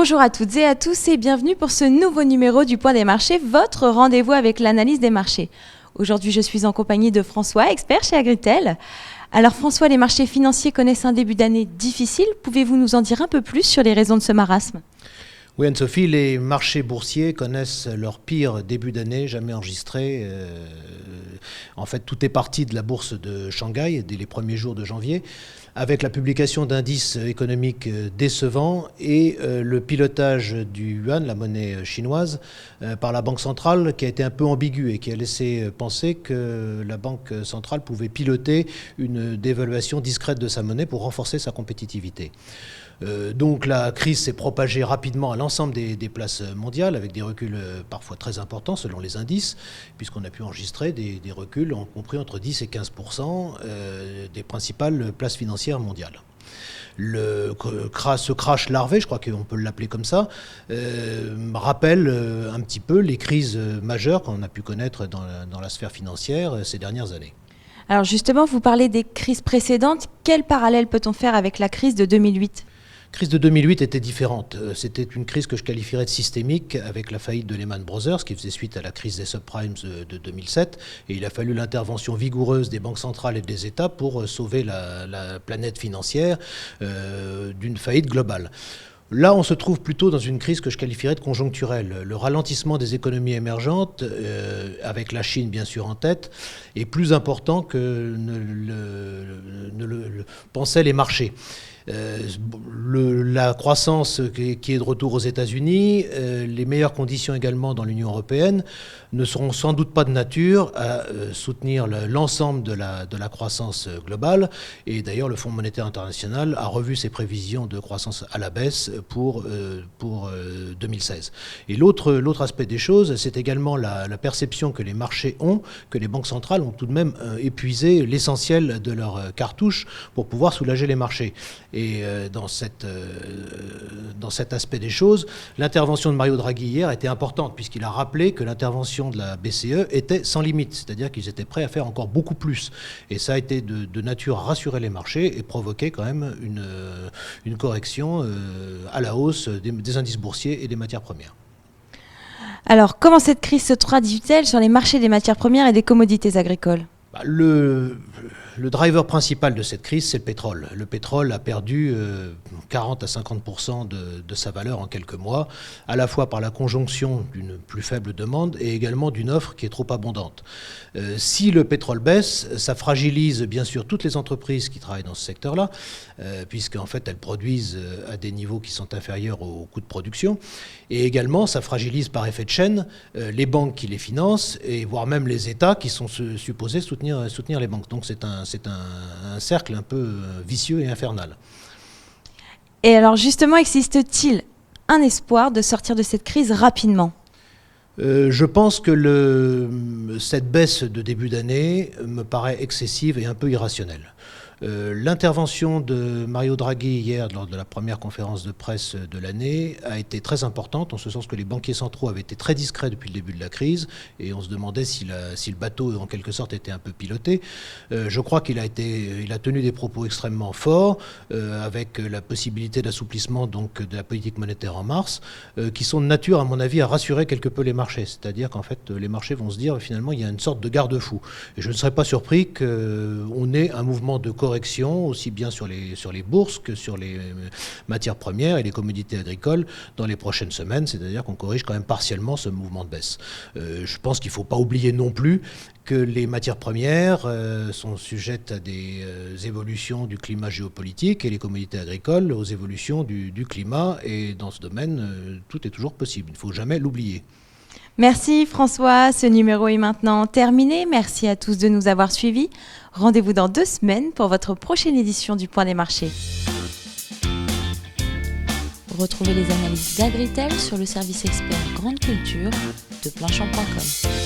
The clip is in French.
Bonjour à toutes et à tous et bienvenue pour ce nouveau numéro du Point des marchés, votre rendez-vous avec l'analyse des marchés. Aujourd'hui, je suis en compagnie de François, expert chez Agritel. Alors François, les marchés financiers connaissent un début d'année difficile. Pouvez-vous nous en dire un peu plus sur les raisons de ce marasme ? Oui, Anne-Sophie, les marchés boursiers connaissent leur pire début d'année jamais enregistré. En fait, tout est parti de la bourse de Shanghai dès les premiers jours de janvier, avec la publication d'indices économiques décevants et le pilotage du yuan, la monnaie chinoise, par la Banque centrale, qui a été un peu ambigu et qui a laissé penser que la Banque centrale pouvait piloter une dévaluation discrète de sa monnaie pour renforcer sa compétitivité. Donc la crise s'est propagée rapidement à l'ensemble des places mondiales, avec des reculs parfois très importants selon les indices, puisqu'on a pu enregistrer des reculs compris entre 10 et 15% des principales places financières mondiales. Ce crash larvé, je crois qu'on peut l'appeler comme ça, rappelle un petit peu les crises majeures qu'on a pu connaître dans la sphère financière ces dernières années. Alors justement, vous parlez des crises précédentes. Quel parallèle peut-on faire avec la crise de 2008 ? La crise de 2008 était différente. C'était une crise que je qualifierais de systémique avec la faillite de Lehman Brothers qui faisait suite à la crise des subprimes de 2007. Et il a fallu l'intervention vigoureuse des banques centrales et des États pour sauver la planète financière d'une faillite globale. Là, on se trouve plutôt dans une crise que je qualifierais de conjoncturelle. Le ralentissement des économies émergentes, avec la Chine bien sûr en tête, est plus important que ne le pensaient les marchés. La croissance qui est de retour aux États-Unis, les meilleures conditions également dans l'Union européenne, ne seront sans doute pas de nature à soutenir l'ensemble de la croissance globale. Et d'ailleurs, le Fonds monétaire international a revu ses prévisions de croissance à la baisse pour 2016. Et l'autre aspect des choses, c'est également la perception que les marchés ont, que les banques centrales ont tout de même épuisé l'essentiel de leurs cartouches pour pouvoir soulager les marchés. Et dans cet aspect des choses, l'intervention de Mario Draghi hier était importante, puisqu'il a rappelé que l'intervention de la BCE était sans limite, c'est-à-dire qu'ils étaient prêts à faire encore beaucoup plus. Et ça a été de nature à rassurer les marchés et provoquer quand même une correction à la hausse des indices boursiers et des matières premières. Alors, comment cette crise se traduit-elle sur les marchés des matières premières et des commodités agricoles ? Le driver principal de cette crise, c'est le pétrole. Le pétrole a perdu 40 à 50% de sa valeur en quelques mois, à la fois par la conjonction d'une plus faible demande et également d'une offre qui est trop abondante. Si le pétrole baisse, ça fragilise bien sûr toutes les entreprises qui travaillent dans ce secteur-là, puisqu'en fait elles produisent à des niveaux qui sont inférieurs aux coûts de production. Et également, ça fragilise par effet de chaîne les banques qui les financent, et voire même les États qui sont supposés soutenir les banques. Donc c'est un cercle un peu vicieux et infernal. Et alors justement, existe-t-il un espoir de sortir de cette crise rapidement ? Je pense que cette baisse de début d'année me paraît excessive et un peu irrationnelle. L'intervention de Mario Draghi hier lors de la première conférence de presse de l'année a été très importante, en ce sens que les banquiers centraux avaient été très discrets depuis le début de la crise et on se demandait si le bateau en quelque sorte était un peu piloté. Je crois qu'il a tenu des propos extrêmement forts avec la possibilité d'assouplissement donc de la politique monétaire en mars qui sont de nature à mon avis à rassurer quelque peu les marchés. C'est-à-dire qu'en fait les marchés vont se dire finalement il y a une sorte de garde-fou. Et je ne serais pas surpris qu'on ait un mouvement de correction aussi bien sur les bourses que sur les matières premières et les commodités agricoles dans les prochaines semaines, c'est-à-dire qu'on corrige quand même partiellement ce mouvement de baisse. Je pense qu'il ne faut pas oublier non plus que les matières premières sont sujettes à des évolutions du climat géopolitique et les commodités agricoles aux évolutions du climat, et dans ce domaine, tout est toujours possible, il ne faut jamais l'oublier. Merci François, ce numéro est maintenant terminé. Merci à tous de nous avoir suivis. Rendez-vous dans 2 semaines pour votre prochaine édition du Point des marchés. Retrouvez les analyses d'Agritel sur le service expert Grande Culture de Planchamp.com.